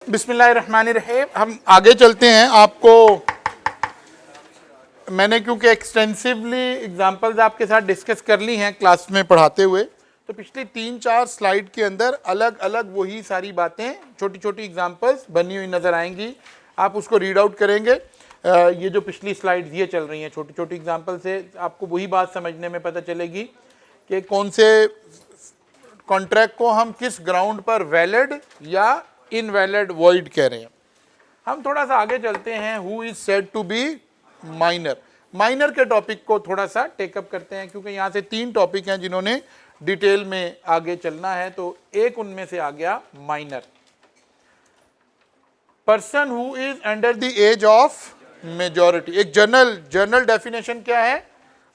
बिस्मिल्लाहिर्रहमानिर्रहीम। हम आगे चलते हैं। आपको मैंने क्योंकि एक्सटेंसिवली एग्जांपल्स आपके साथ डिस्कस कर ली हैं क्लास में पढ़ाते हुए, तो पिछली 3-4 स्लाइड के अंदर अलग अलग वही सारी बातें छोटी छोटी एग्जांपल्स बनी हुई नज़र आएंगी। आप उसको रीड आउट करेंगे। ये जो पिछली स्लाइड्स ये चल रही हैं छोटी छोटी एग्जांपल से आपको वही बात समझने में पता चलेगी कि कौन से कॉन्ट्रैक्ट को हम किस ग्राउंड पर वैलिड या इनवैलिड वॉइड कह रहे हैं। हम थोड़ा सा आगे चलते हैं। Who is said to be minor. Minor के टॉपिक को थोड़ा सा टेकअप करते हैं क्योंकि यहाँ से 3 टॉपिक हैं जिन्होंने डिटेल में आगे चलना है। तो एक उनमें से आ गया minor. Person who is under the age of majority. एक जर्नल डेफिनेशन क्या है?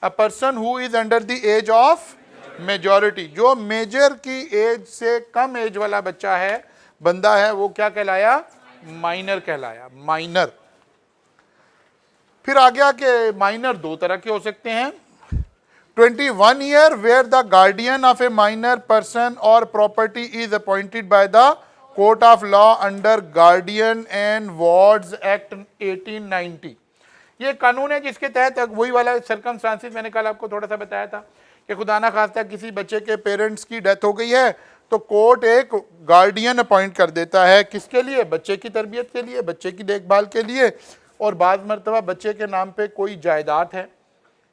A person who is under the age of majority. जो मेजर की एज से कम एज वाला बच्चा है, बंदा है, वो क्या कहलाया? माइनर कहलाया। माइनर। फिर आ गया कि माइनर 2 तरह के हो सकते हैं। 21 year where the guardian of a minor person और property is appointed by the court of law under guardian and wards act 1890। ये कानून है जिसके तहत वही वाला सर्कमस्टांसेस मैंने कल आपको थोड़ा सा बताया था कि खुदा ना खास्ता किसी बच्चे के पेरेंट्स की डेथ हो गई है तो कोर्ट एक गार्डियन अपॉइंट कर देता है। किसके लिए? बच्चे की तरबियत के लिए, बच्चे की देखभाल के लिए। और बाद मरतबा बच्चे के नाम पे कोई जायदाद है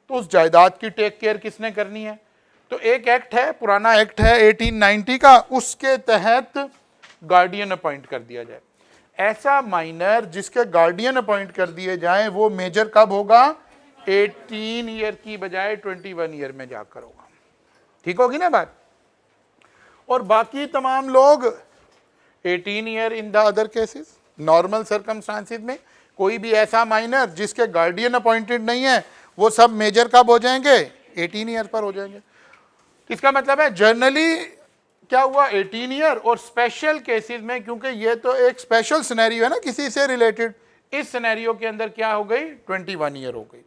तो उस जायदाद की टेक केयर किसने करनी है? तो एक एक्ट है, पुराना एक्ट है 1890 का, उसके तहत गार्डियन अपॉइंट कर दिया जाए। ऐसा माइनर जिसके गार्डियन अपॉइंट कर दिए जाए वो मेजर कब होगा? 18 ईयर की बजाय 21 ईयर में जाकर होगा। ठीक होगी ना बात? और बाकी तमाम लोग 18 year in the other cases. Normal circumstances में कोई भी ऐसा माइनर जिसके गार्डियन अपॉइंटेड नहीं है वो सब मेजर कब हो जाएंगे? 18 ईयर पर हो जाएंगे। इसका मतलब है जनरली क्या हुआ? 18 ईयर। और स्पेशल केसेस में, क्योंकि ये तो एक स्पेशल सिनेरियो है ना किसी से रिलेटेड, इस सिनेरियो के अंदर क्या हो गई? 21 ईयर हो गई।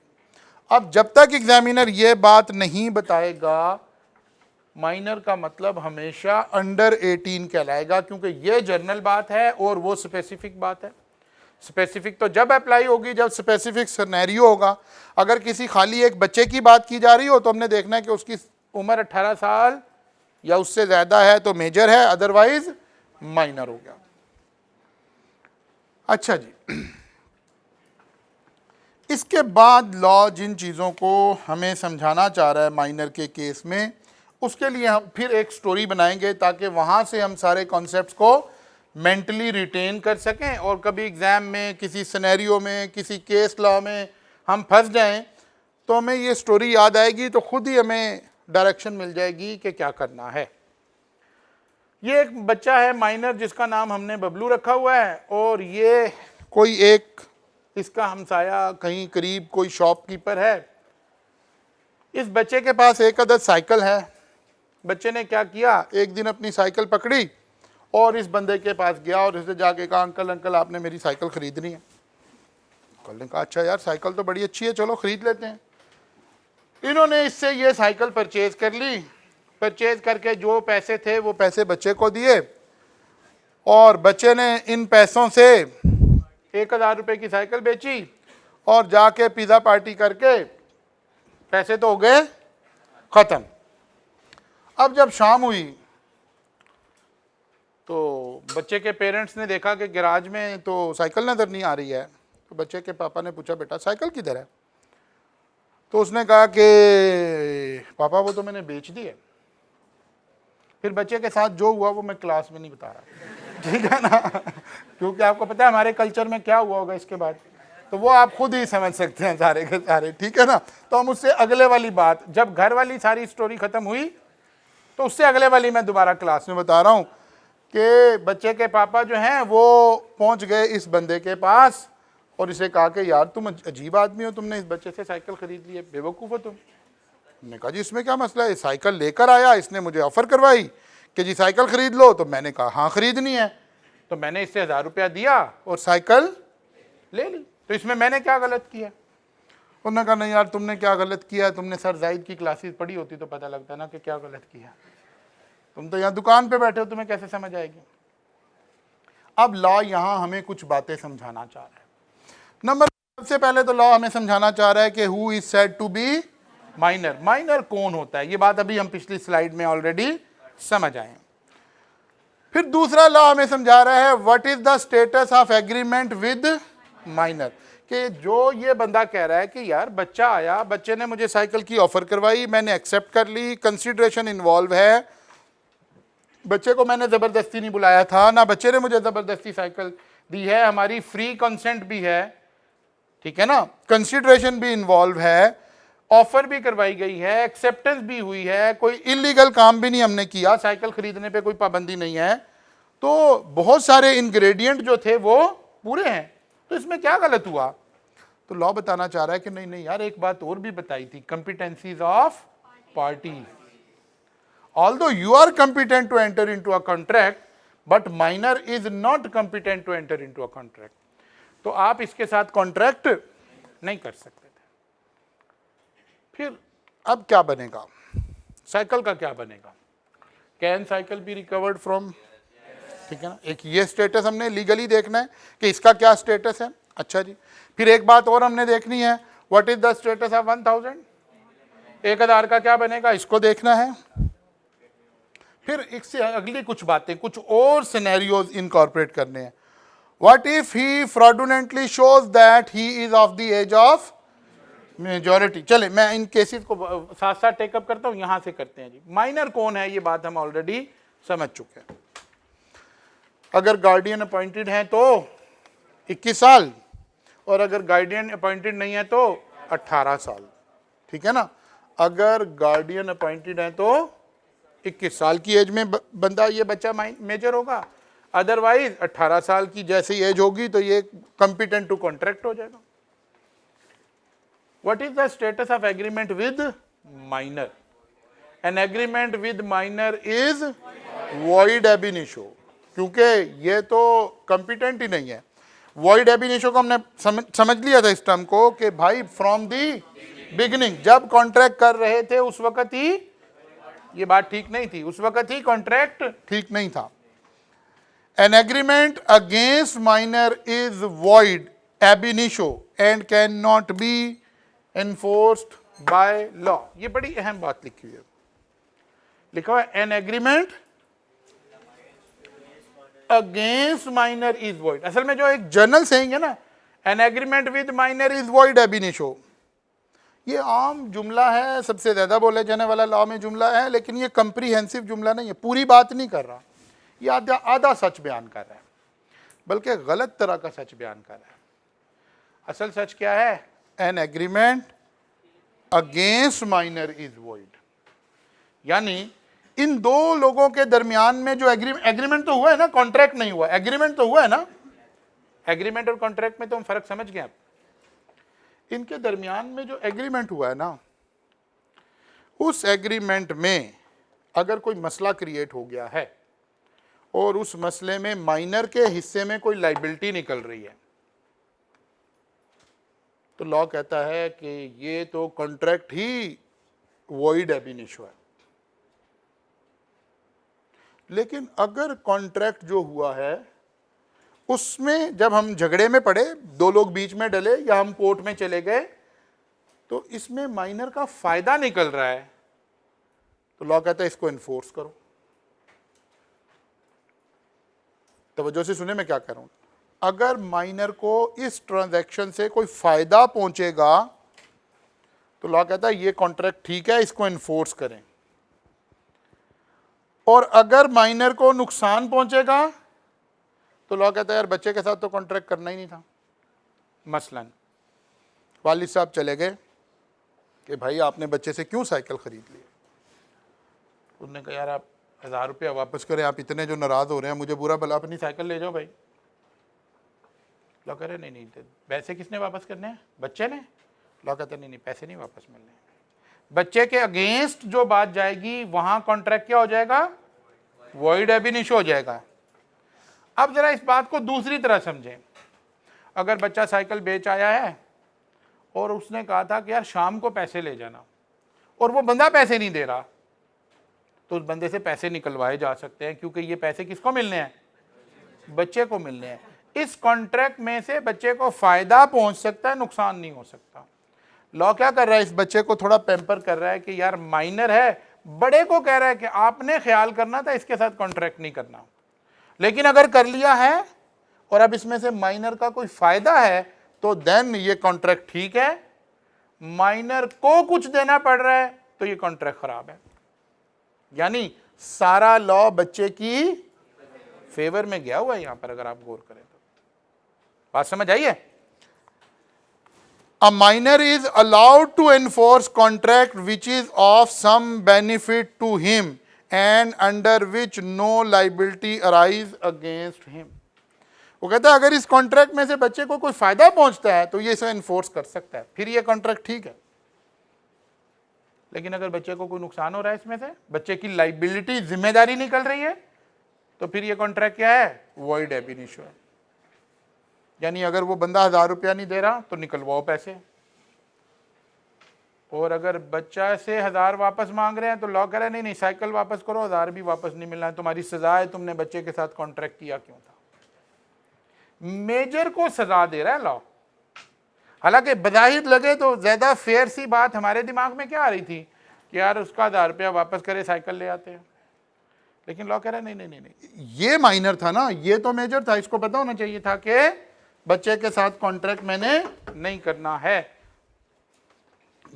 अब जब तक एग्जामिनर ये बात नहीं बताएगा, माइनर का मतलब हमेशा अंडर 18 कहलाएगा, क्योंकि ये जनरल बात है और वो स्पेसिफिक बात है। स्पेसिफिक तो जब अप्लाई होगी जब स्पेसिफिक सिनेरियो होगा। अगर किसी खाली एक बच्चे की बात की जा रही हो तो हमने देखना है कि उसकी उम्र 18 साल या उससे ज़्यादा है तो मेजर है, अदरवाइज माइनर हो गया। अच्छा जी, इसके बाद लॉ जिन चीज़ों को हमें समझाना चाह रहा है माइनर के केस में, उसके लिए हम फिर एक स्टोरी बनाएंगे ताकि वहाँ से हम सारे कॉन्सेप्ट्स को मेंटली रिटेन कर सकें और कभी एग्ज़ाम में किसी सिनेरियो में किसी केस लॉ में हम फंस जाएं तो हमें ये स्टोरी याद आएगी, तो खुद ही हमें डायरेक्शन मिल जाएगी कि क्या करना है। ये एक बच्चा है माइनर जिसका नाम हमने बबलू रखा हुआ है और ये कोई एक इसका हमसाया कहीं करीब कोई शॉपकीपर है। इस बच्चे के पास एक अदद साइकिल है। बच्चे ने क्या किया, एक दिन अपनी साइकिल पकड़ी और इस बंदे के पास गया और इससे जाके कहा, अंकल अंकल आपने मेरी साइकिल खरीदनी है। अंकल ने कहा, अच्छा यार साइकिल तो बड़ी अच्छी है, चलो खरीद लेते हैं। इन्होंने इससे ये साइकिल परचेज कर ली। परचेज करके जो पैसे थे वो पैसे बच्चे को दिए और बच्चे ने इन पैसों से 1000 रुपये की साइकिल बेची और जाके पिज़्ज़ा पार्टी करके पैसे तो हो गए ख़त्म। अब जब शाम हुई तो बच्चे के पेरेंट्स ने देखा कि गैराज में तो साइकिल नज़र नहीं आ रही है। तो बच्चे के पापा ने पूछा, बेटा साइकिल किधर है? तो उसने कहा कि पापा वो तो मैंने बेच दी है। फिर बच्चे के साथ जो हुआ वो मैं क्लास में नहीं बता रहा, ठीक है ना, क्योंकि आपको पता है हमारे कल्चर में क्या हुआ होगा इसके बाद, तो वो आप खुद ही समझ सकते हैं सारे के सारे, ठीक है ना। तो हम उससे अगले वाली बात, जब घर वाली सारी स्टोरी ख़त्म हुई तो उससे अगले वाली मैं दोबारा क्लास में बता रहा हूँ कि बच्चे के पापा जो हैं वो पहुँच गए इस बंदे के पास और इसे कहा कि यार तुम अजीब आदमी हो, तुमने इस बच्चे से साइकिल ख़रीद ली है, बेवकूफ़ हो तुम। हमने कहा जी इसमें क्या मसला है, साइकिल लेकर आया, इसने मुझे ऑफ़र करवाई कि जी साइकिल ख़रीद लो, तो मैंने कहा हाँ ख़रीदनी है, तो मैंने इससे 1000 रुपया दिया और साइकिल ले ली, तो इसमें मैंने क्या गलत किया? उन्होंने कहा नहीं यार तुमने क्या गलत किया, तुमने सर जाहिद की क्लासेस पढ़ी होती तो पता लगता ना कि क्या गलत किया, तुम तो यहाँ दुकान पे बैठे हो, तुम्हें कैसे समझ आएगी। अब लॉ यहां हमें कुछ बातें समझाना चाह रहा है। नंबर सबसे पहले तो लॉ हमें समझाना चाह रहा है कि who is said to be minor. Minor कौन होता है, ये बात अभी हम पिछली स्लाइड में ऑलरेडी समझ आए हैं। फिर दूसरा लॉ हमें समझा रहा है what is the status of agreement with minor, कि जो ये बंदा कह रहा है कि यार बच्चा आया, बच्चे ने मुझे साइकिल की ऑफर करवाई, मैंने एक्सेप्ट कर ली, कंसिडरेशन इन्वॉल्व है, बच्चे को मैंने जबरदस्ती नहीं बुलाया था, ना बच्चे ने मुझे जबरदस्ती साइकिल दी है, हमारी फ्री कंसेंट भी है, ठीक है ना, कंसिडरेशन भी इन्वॉल्व है, ऑफर भी करवाई गई है, एक्सेप्टेंस भी हुई है, कोई इलीगल काम भी नहीं हमने किया, साइकिल खरीदने पे कोई पाबंदी नहीं है, तो बहुत सारे इंग्रेडिएंट जो थे वो पूरे हैं, तो इसमें क्या गलत हुआ? तो लॉ बताना चाह रहा है कि नहीं नहीं यार, एक बात और भी बताई थी, कंपिटेंसीज of parties. Although you are competent to enter into a contract, but minor is not competent to enter into a contract. तो आप इसके साथ कॉन्ट्रैक्ट नहीं कर सकते थे। फिर अब क्या बनेगा, साइकिल का क्या बनेगा? Can cycle be recovered from, ठीक है ना, एक ये स्टेटस हमने लीगली देखना है कि इसका क्या स्टेटस है। अच्छा जी, फिर एक बात और हमने देखनी है, what is the status of 1000, 1000 का क्या बनेगा, इसको देखना है। फिर इससे अगली कुछ बातें, कुछ और सिनेरियोज इनकॉर्पोरेट करने हैं। What if he fraudulently shows that he is of the age of majority. चले मैं इन केसेस को साथ साथ टेकअप करता हूं, यहां से करते हैं जी। माइनर कौन है, ये बात हम ऑलरेडी समझ चुके हैं। अगर गार्डियन अपॉइंटेड है तो 21 साल, और अगर गार्डियन अपॉइंटेड नहीं है तो 18 साल, ठीक है ना। अगर गार्डियन अपॉइंटेड है तो 21 साल की एज में बंदा, ये बच्चा मेजर होगा, अदरवाइज 18 साल की जैसी एज होगी तो ये कंपिटेंट टू कॉन्ट्रैक्ट हो जाएगा। What is the status of agreement with minor? An agreement with minor is void एब इनिशियो, क्योंकि ये तो कंपिटेंट ही नहीं है। वॉइड एब इनिशियो को हमने समझ लिया था इस टर्म को कि भाई फ्रॉम दी बिगिनिंग, जब कॉन्ट्रैक्ट कर रहे थे उस वक्त ही ये बात ठीक नहीं थी, उस वक्त ही कॉन्ट्रैक्ट ठीक नहीं था। An agreement against minor is void एब initio and can not B enforced by law. ये बड़ी अहम बात लिखी हुई है, लिखा हुआ है an agreement against minor is void. असल में जो एक जनरल सेइंग है ना, an agreement with minor is void एब इनिशियो, ये आम जुमला है, सबसे ज्यादा बोले जाने वाला लॉ में जुमला है, लेकिन ये कंप्रीहेंसिव जुमला नहीं है, पूरी बात नहीं कर रहा, ये आधा सच बयान कर रहा है, बल्कि गलत तरह का सच बयान कर रहा है। असल सच क्या है? An agreement against minor is void, यानी इन दो लोगों के दरमियान में जो एग्रीमेंट तो हुआ है ना, कॉन्ट्रैक्ट नहीं हुआ, एग्रीमेंट तो हुआ है ना। एग्रीमेंट और कॉन्ट्रैक्ट में तो हम फर्क समझ गए। इनके दरमियान में जो एग्रीमेंट हुआ है ना, उस एग्रीमेंट में अगर कोई मसला क्रिएट हो गया है और उस मसले में माइनर के हिस्से में कोई लाइबिलिटी निकल रही है, तो लॉ कहता है कि ये तो कॉन्ट्रैक्ट ही वॉइड एब इनिशियो है। लेकिन अगर कॉन्ट्रैक्ट जो हुआ है उसमें जब हम झगड़े में पड़े, दो लोग बीच में डले या हम कोर्ट में चले गए, तो इसमें माइनर का फायदा निकल रहा है, तो लॉ कहता है इसको एनफोर्स करो। तवज्जो से सुने मैं क्या कह रहा हूं। अगर माइनर को इस ट्रांजैक्शन से कोई फायदा पहुंचेगा तो लॉ कहता है ये कॉन्ट्रैक्ट ठीक है, इसको एनफोर्स करें। और अगर माइनर को नुकसान पहुंचेगा तो लॉ कहता है यार बच्चे के साथ तो कॉन्ट्रैक्ट करना ही नहीं था। मसलन वालिद साहब चले गए कि भाई आपने बच्चे से क्यों साइकिल खरीद ली? उन्होंने कहा यार आप 1000 रुपया वापस करें, आप इतने जो नाराज हो रहे हैं, मुझे बुरा भला अपनी साइकिल ले जाओ भाई। लॉ कह रहे नहीं, पैसे किसने वापस करने हैं? बच्चे ने। लॉ कहते नहीं, पैसे नहीं वापस मिलने। बच्चे के अगेंस्ट जो बात जाएगी वहां कॉन्ट्रैक्ट क्या हो जाएगा? वॉइड एब इनिशियो हो जाएगा। अब जरा इस बात को दूसरी तरह समझें। अगर बच्चा साइकिल बेच आया है और उसने कहा था कि यार शाम को पैसे ले जाना, और वो बंदा पैसे नहीं दे रहा, तो उस बंदे से पैसे निकलवाए जा सकते हैं, क्योंकि ये पैसे किसको मिलने हैं? बच्चे को मिलने हैं। इस कॉन्ट्रैक्ट में से बच्चे को फायदा पहुंच सकता है, नुकसान नहीं हो सकता। लॉ क्या कर रहा है, इस बच्चे को थोड़ा पैम्पर कर रहा है कि यार माइनर है, बड़े को कह रहा है कि आपने ख्याल करना था, इसके साथ कॉन्ट्रैक्ट नहीं करना। लेकिन अगर कर लिया है और अब इसमें से माइनर का कोई फायदा है तो देन ये कॉन्ट्रैक्ट ठीक है, माइनर को कुछ देना पड़ रहा है तो ये कॉन्ट्रैक्ट खराब है। यानी सारा लॉ बच्चे की फेवर में गया हुआ है यहां पर, अगर आप गौर करें तो। बात समझ आई है? A minor is allowed to enforce contract which is of some benefit to him and under which no liability arise against him. वो कहता है अगर इस कॉन्ट्रैक्ट में से बच्चे को कोई फायदा पहुंचता है तो ये इसे एनफोर्स कर सकता है, फिर ये कॉन्ट्रैक्ट ठीक है। लेकिन अगर बच्चे को कोई नुकसान हो रहा है, इसमें से बच्चे की लाइबिलिटी, जिम्मेदारी निकल रही है, तो फिर ये कॉन्ट्रैक्ट क्या है, वॉइड एब इनिशियो है। यानी अगर वो बंदा 1000 रुपया नहीं दे रहा तो निकलवाओ पैसे, और अगर बच्चा से 1000 वापस मांग रहे हैं तो लॉ कह रहा है नहीं नहीं साइकिल वापस करो, 1000 भी वापस नहीं मिलना है, तुम्हारी सजा है, तुमने बच्चे के साथ कॉन्ट्रैक्ट किया क्यों था। मेजर को सजा दे रहा है लॉ। हालांकि बजाहिर लगे तो ज्यादा फेयर सी बात हमारे दिमाग में क्या आ रही थी कि यार उसका 1000 रुपया वापस करे, साइकिल ले आते हैं। लेकिन लॉ कह रहा है नहीं नहीं नहीं नहीं, ये माइनर था ना, ये तो मेजर था, इसको पता होना चाहिए था कि बच्चे के साथ कॉन्ट्रैक्ट मैंने नहीं करना है।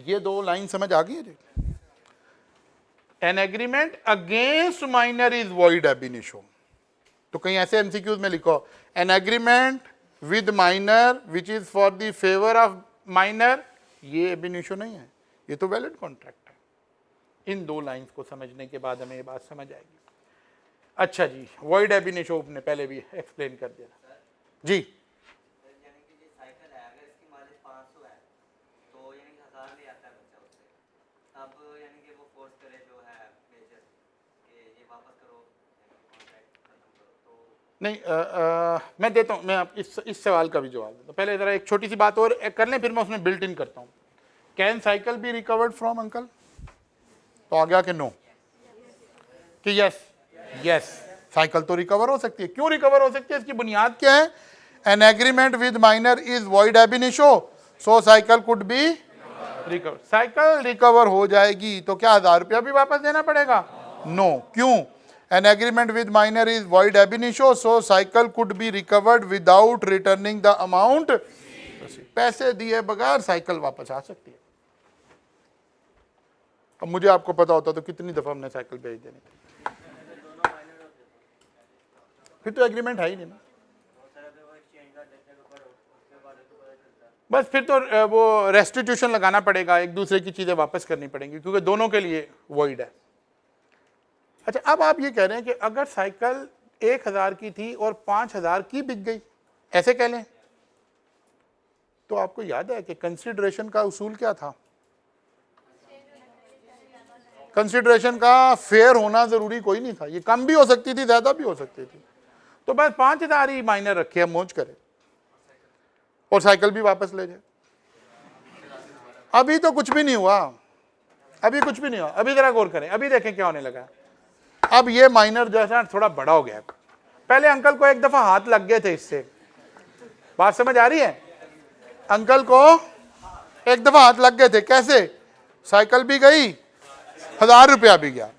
ये दो लाइन समझ आ गई है? An agreement against minor is void एब इनिशियो। तो कहीं ऐसे एमसीक्यूज में लिखो an agreement with minor which is for the favour of minor, ये एब इनिशियो नहीं है, ये तो वैलिड कॉन्ट्रैक्ट है। इन दो लाइंस को समझने के बाद हमें ये बात समझ आएगी। अच्छा जी, वॉइड एब इनिशियो ने पहले भी एक्सप्लेन कर दिया जी। नहीं मैं देता हूँ, मैं आप इस सवाल का भी जवाब देता हूँ। पहले ज़रा एक छोटी सी बात और कर लें, फिर मैं उसमें बिल्ट इन करता हूँ। Can cycle be recovered from uncle? तो आ गया कि नो, कि यस? यस, साइकिल तो रिकवर हो सकती है। क्यों रिकवर हो सकती है, इसकी बुनियाद क्या है? An agreement with minor is void एब initio, so cycle could be recover. Cycle recover हो जाएगी तो क्या 1000 रुपया भी वापस देना पड़ेगा? नो। क्यों? An agreement with minor is void ab initio, so cycle could be recovered without returning the amount. पैसे दिए बगैर साइकिल वापस आ सकती है। अब मुझे आपको पता होता तो कितनी दफा हमने साइकिल भेज देनी थी, फिर तो एग्रीमेंट है ही नहीं ना। बस फिर तो वो रेस्टिट्यूशन लगाना पड़ेगा, एक दूसरे की चीजें वापस करनी पड़ेंगी, क्योंकि दोनों के लिए वॉइड है। अच्छा, अब आप ये कह रहे हैं कि अगर साइकिल 1000 की थी और 5000 की बिक गई, ऐसे कह लें, तो आपको याद है कि कंसिडरेशन का उसूल क्या था? कंसिडरेशन का फेयर होना जरूरी कोई नहीं था, ये कम भी हो सकती थी, ज्यादा भी हो सकती थी। तो बस 5000 ही माइनर रखे, मौज करे और साइकिल भी वापस ले जाए। अभी तो कुछ भी नहीं हुआ, अभी कुछ भी नहीं हुआ। अभी जरा गौर करें, अभी देखें क्या होने लगा। अब ये माइनर जो है थोड़ा बड़ा हो गया। पहले अंकल को एक दफा हाथ लग गए थे इससे, बात समझ आ रही है? अंकल को एक दफा हाथ लग गए थे। कैसे? साइकिल भी गई, 1000 रुपया भी गया।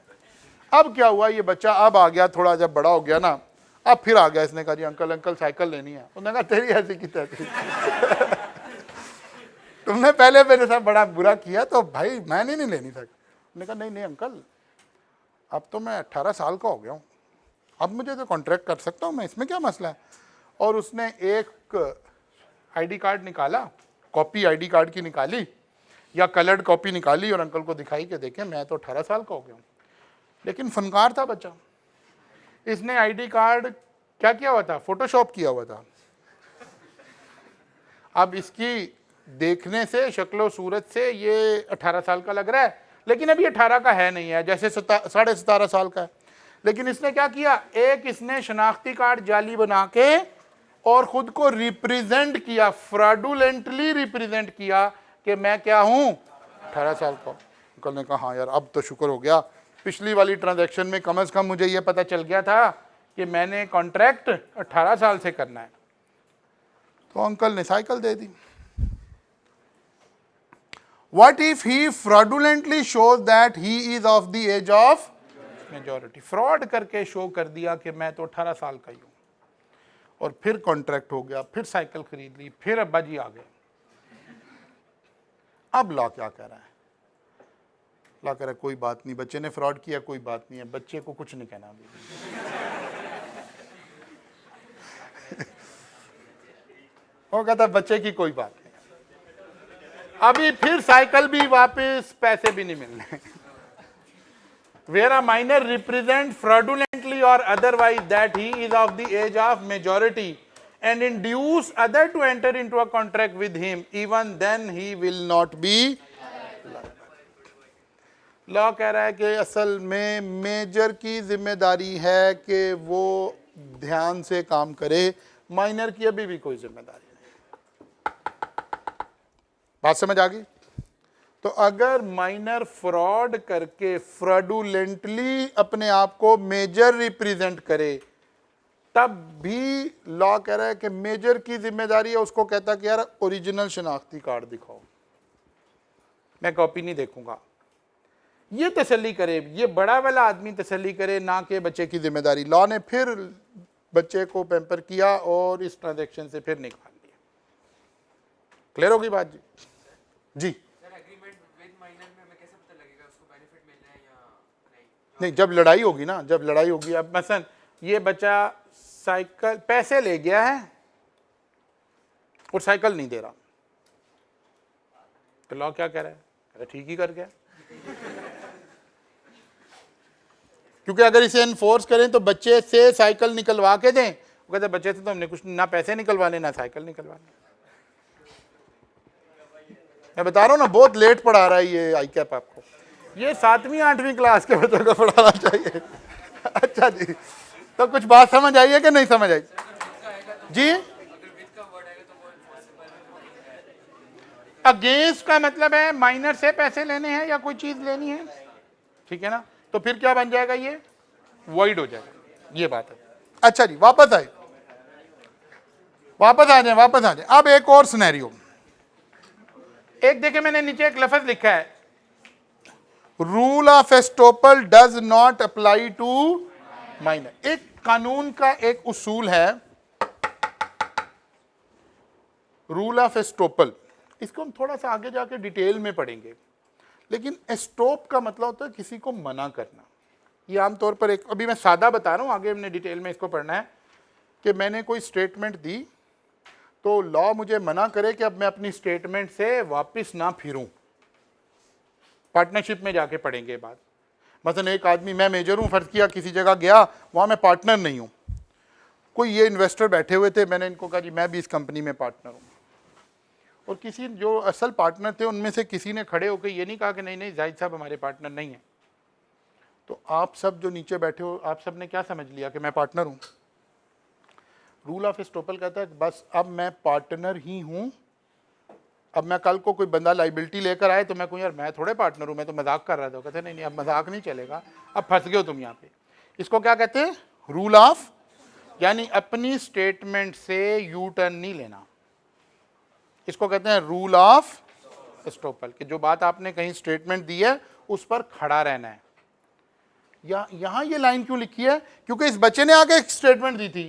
अब क्या हुआ, ये बच्चा अब आ गया, थोड़ा जब बड़ा हो गया ना, अब फिर आ गया। इसने कहा जी अंकल अंकल साइकिल लेनी है। उन्होंने कहा तेरी ऐसी की तैसी तुमने पहले मेरे साथ बड़ा बुरा किया तो भाई मैंने नहीं लेनी साइकिल। उन्होंने कहा नहीं नहीं अंकल, अब तो मैं 18 साल का हो गया हूँ, अब मुझे तो कॉन्ट्रैक्ट कर सकता हूँ मैं, इसमें क्या मसला है। और उसने एक आईडी कार्ड निकाला, कॉपी आईडी कार्ड की निकाली या कलर्ड कॉपी निकाली और अंकल को दिखाई कि देखें मैं तो 18 साल का हो गया हूँ। लेकिन फनकार था बच्चा, इसने आईडी कार्ड क्या किया हुआ था, फोटोशॉप किया हुआ था। अब इसकी देखने से, शक्लो सूरत से ये 18 साल का लग रहा है, लेकिन अभी 18 का है नहीं है, जैसे 17.5 साल का है। लेकिन इसने क्या किया, एक इसने शनाख्ती कार्ड जाली बना के और खुद को रिप्रेजेंट किया, फ्रॉडुलेंटली रिप्रेजेंट किया कि मैं क्या हूं, 18 साल का। अंकल ने कहा हाँ यार अब तो शुक्र हो गया, पिछली वाली ट्रांजैक्शन में कम से कम मुझे ये पता चल गया था कि मैंने कॉन्ट्रैक्ट 18 साल से करना है, तो अंकल ने cycle they the. What if he fraudulently shows that he is of the age of majority? Fraud करके शो कर दिया कि मैं तो 18 साल का ही हूं, और फिर कॉन्ट्रैक्ट हो गया, फिर साइकिल खरीद ली, फिर अब्बा जी आ गए। अब लॉ क्या कह रहा है? लॉ कह रहा है कोई बात नहीं, बच्चे ने फ्रॉड किया, कोई बात नहीं है, बच्चे को कुछ नहीं कहना अभी। वो कहता बच्चे की कोई बात नहीं, अभी फिर साइकिल भी वापस, पैसे भी नहीं मिलने। Where a minor represent fraudulently or otherwise that he is of the age of majority and induce other to enter into a contract with him, even then he will not be liable. Law कह रहा है कि असल में major की जिम्मेदारी है कि वो ध्यान से काम करे, माइनर की अभी भी कोई जिम्मेदारी नहीं। बात समझ आ गई? तो अगर माइनर फ्रॉड करके फ्रॉडुलेंटली अपने आप को मेजर रिप्रेजेंट करे, तब भी लॉ कह रहा है कि मेजर की जिम्मेदारी है, उसको कहता कि यार ओरिजिनल शनाख्ती कार्ड दिखाओ, मैं कॉपी नहीं देखूंगा। ये तसल्ली करे, ये बड़ा वाला आदमी तसल्ली करे, ना कि बच्चे की जिम्मेदारी। लॉ ने फिर बच्चे को पैम्पर किया और इस ट्रांजैक्शन से फिर निकाल लिया। क्लियर होगी बात जी? जी नहीं, जब लड़ाई होगी ना, जब लड़ाई होगी, अब मसलन ये बच्चा साइकिल पैसे ले गया है और साइकिल नहीं दे रहा, तो लॉ क्या कह रहा है? कह रहा ठीक ही कर गया। क्योंकि अगर इसे एनफोर्स करें तो बच्चे से साइकिल निकलवा के दें, वो कहते बच्चे से तो हमने कुछ ना पैसे निकलवाने ना साइकिल निकलवाने। मैं बता रहा हूँ ना, बहुत लेट पढ़ा रहा है ये आई कैप आपको, ये 7वीं 8वीं क्लास के बच्चों को पढ़ाना चाहिए। अच्छा जी, तो कुछ बात समझ आई है कि नहीं समझ आई जी? अगेंस्ट का मतलब है माइनर से पैसे लेने हैं या कोई चीज लेनी है, ठीक है ना? तो फिर क्या बन जाएगा? ये वॉइड हो जाएगा, ये बात है। अच्छा जी, वापस आए, वापस आ जाए, वापस आ जाए। अब एक और सिनेरियो, एक देखे मैंने नीचे एक लफ्ज लिखा है, rule of estoppel does not apply to minor. एक कानून का एक उसूल है रूल ऑफ एस्टोपल, इसको हम थोड़ा सा आगे जाके डिटेल में पढ़ेंगे, लेकिन एस्टोप का मतलब होता है किसी को मना करना। ये आमतौर पर एक, अभी मैं सादा बता रहा हूं, आगे हमने डिटेल में इसको पढ़ना है, कि मैंने कोई स्टेटमेंट दी तो लॉ मुझे मना करे कि अब मैं अपनी स्टेटमेंट से वापस ना फिरूं। पार्टनरशिप में जाके पढ़ेंगे बात। मसलन एक आदमी, मैं मेजर हूं, फर्ज किया किसी जगह गया, वहां मैं पार्टनर नहीं हूं, कोई ये इन्वेस्टर बैठे हुए थे, मैंने इनको कहा जी मैं भी इस कंपनी में पार्टनर हूं, और किसी जो असल पार्टनर थे उनमें से किसी ने खड़े होकर ये नहीं कहा कि नहीं नहीं जाहिद साहब हमारे पार्टनर नहीं है, तो आप सब जो नीचे बैठे हो, आप सब ने क्या समझ लिया कि मैं पार्टनर हूं? रूल ऑफ एस्टोपल कहता है बस अब मैं पार्टनर ही हूं, अब मैं कल को कोई बंदा लाइबिलिटी लेकर आए तो मैं कहूँ यार मैं थोड़े पार्टनर हूँ, मैं तो मजाक कर रहा था। कहते नहीं नहीं, अब मजाक नहीं चलेगा, अब फंस गए हो तुम यहाँ पे। इसको क्या कहते हैं? रूल ऑफ, यानी अपनी स्टेटमेंट से यू टर्न नहीं लेना, इसको कहते हैं रूल ऑफ एस्टोपल, कि जो बात आपने कहीं स्टेटमेंट दी है उस पर खड़ा रहना है। यहां ये लाइन क्यों लिखी है? क्योंकि इस बच्चे ने आगे एक स्टेटमेंट दी थी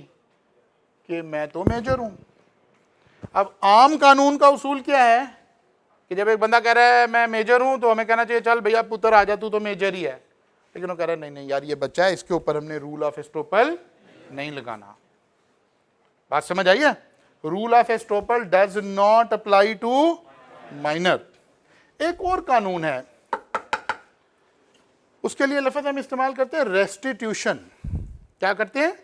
कि मैं तो मेजर हूं। अब आम कानून का उसूल क्या है कि जब एक बंदा कह रहा है मैं मेजर हूं तो हमें कहना चाहिए चल भैया पुत्र आ जा, तू तो मेजर ही है। लेकिन वो कह रहा है नहीं नहीं यार ये बच्चा है, इसके ऊपर हमने रूल ऑफ एस्टोपल नहीं लगाना। बात समझ आई है? Rule of estoppel does not apply to minor. एक और कानून है, उसके लिए लफ्ज हम इस्तेमाल करते हैं रेस्टिट्यूशन। क्या करते हैं?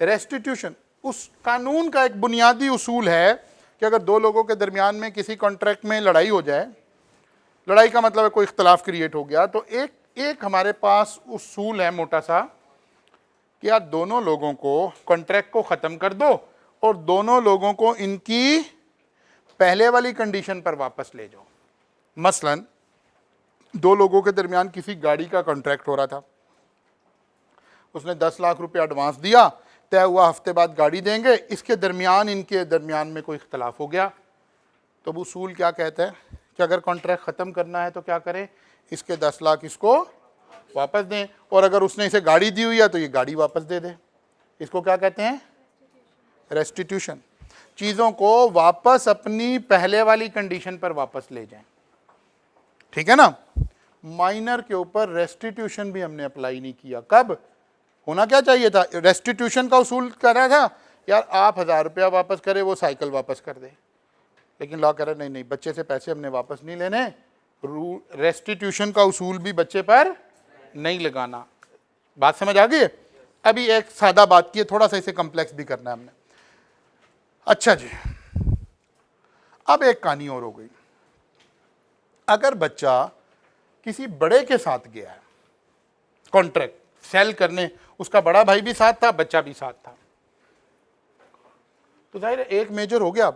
रेस्टिट्यूशन। उस कानून का एक बुनियादी उसूल है कि अगर दो लोगों के दरमियान में किसी कॉन्ट्रैक्ट में लड़ाई हो जाए, लड़ाई का मतलब है कोई इख्तलाफ क्रिएट हो गया, तो एक हमारे पास उसूल है मोटा सा कि यार दोनों लोगों को कॉन्ट्रैक्ट को ख़त्म कर दो और दोनों लोगों को इनकी पहले वाली कंडीशन पर वापस ले जाओ। मसलन दो लोगों के दरमियान किसी गाड़ी का कॉन्ट्रैक्ट हो रहा था, उसने 10 लाख रुपए एडवांस दिया, तय हुआ हफ्ते बाद गाड़ी देंगे, इसके दरमियान इनके दरमियान में कोई इख्तलाफ हो गया, तो अब उसूल क्या कहता है कि अगर कॉन्ट्रैक्ट ख़त्म करना है तो क्या करें, इसके 10 लाख इसको वापस दें, और अगर उसने इसे गाड़ी दी हुई है तो ये गाड़ी वापस दे दे। इसको क्या कहते हैं, रेस्टिट्यूशन। चीज़ों को वापस अपनी पहले वाली कंडीशन पर वापस ले जाएं, ठीक है ना। माइनर के ऊपर रेस्टिट्यूशन भी हमने अप्लाई नहीं किया। कब होना क्या चाहिए था, रेस्टिट्यूशन का उसूल कर रहा था यार आप 1000 रुपया वापस करे, वो साइकिल वापस कर दे, लेकिन लॉ कह रहा नहीं नहीं, बच्चे से पैसे हमने वापस नहीं लेने, रेस्टिट्यूशन का उसूल भी बच्चे पर नहीं लगाना। बात समझ आ गई। अभी एक सादा बात की है, थोड़ा सा इसे कॉम्प्लेक्स भी करना है हमने। अच्छा जी, अब एक कहानी और हो गई। अगर बच्चा किसी बड़े के साथ गया है कॉन्ट्रैक्ट सेल करने, उसका बड़ा भाई भी साथ था, बच्चा भी साथ था, तो जाहिर है एक मेजर हो गया।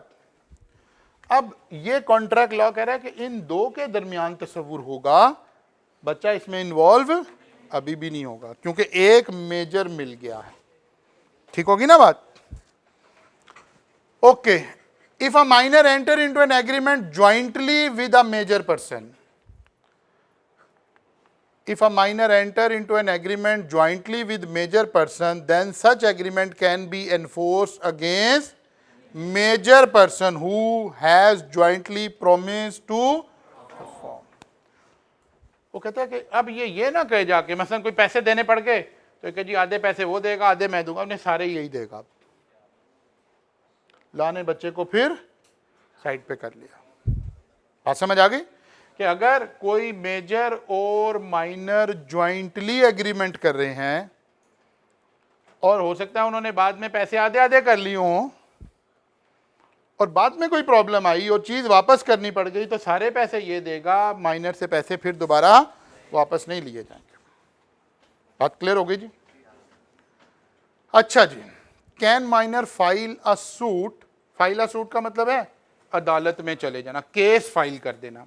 अब ये कॉन्ट्रैक्ट लॉ कह रहा है कि इन दो के दरमियान तस्वुर होगा, बच्चा इसमें इन्वॉल्व अभी भी नहीं होगा, क्योंकि एक मेजर मिल गया है। ठीक होगी ना बात। Okay, if a minor enter into an agreement jointly with a major person, if a minor enter into an agreement jointly with major person, then such agreement can be enforced against major person who has jointly promised to perform. वो कहता है कि अब ये ना कहे जाके मसलन कोई पैसे देने पड़ गए तो कहे जी आधे पैसे वो देगा आधे मैं दूंगा, उन्हें सारे यही देगा। लाने बच्चे को फिर साइड पे कर लिया। बात समझ आ गई कि अगर कोई मेजर और माइनर ज्वाइंटली एग्रीमेंट कर रहे हैं और हो सकता है उन्होंने बाद में पैसे आधे आधे कर लिए हों और बाद में कोई प्रॉब्लम आई और चीज़ वापस करनी पड़ गई, तो सारे पैसे ये देगा, माइनर से पैसे फिर दोबारा वापस नहीं लिए जाएंगे। बात क्लियर हो गई जी। अच्छा जी, can minor file a suit, file a suit का मतलब है अदालत में चले जाना, केस फाइल कर देना।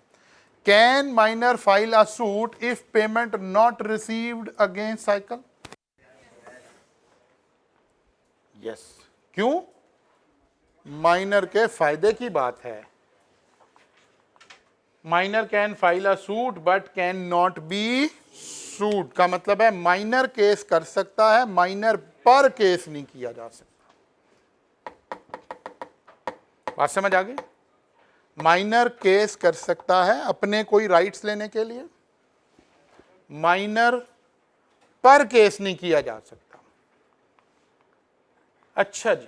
Can minor file a suit if payment not received against cycle? Yes. क्यों? माइनर के फायदे की बात है। Minor can file a suit but can not B suit का मतलब है माइनर केस कर सकता है, माइनर पर केस नहीं किया जा सकता। बात समझ आ गई। माइनर केस कर सकता है अपने कोई राइट्स लेने के लिए, माइनर पर केस नहीं किया जा सकता। अच्छा जी,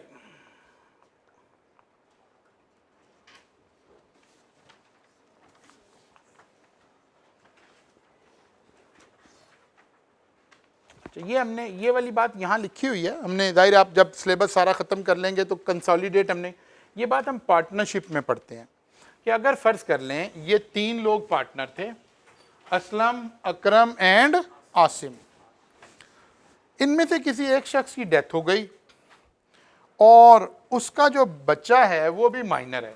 ये हमने ये वाली बात यहां लिखी हुई है हमने, जाहिर आप जब सिलेबस सारा खत्म कर लेंगे तो कंसोलिडेट हमने ये बात हम पार्टनरशिप में पढ़ते हैं कि अगर फर्ज कर लें ये 3 लोग पार्टनर थे, असलम, अकरम एंड आसिम, इनमें से किसी एक शख्स की डेथ हो गई और उसका जो बच्चा है वो भी माइनर है,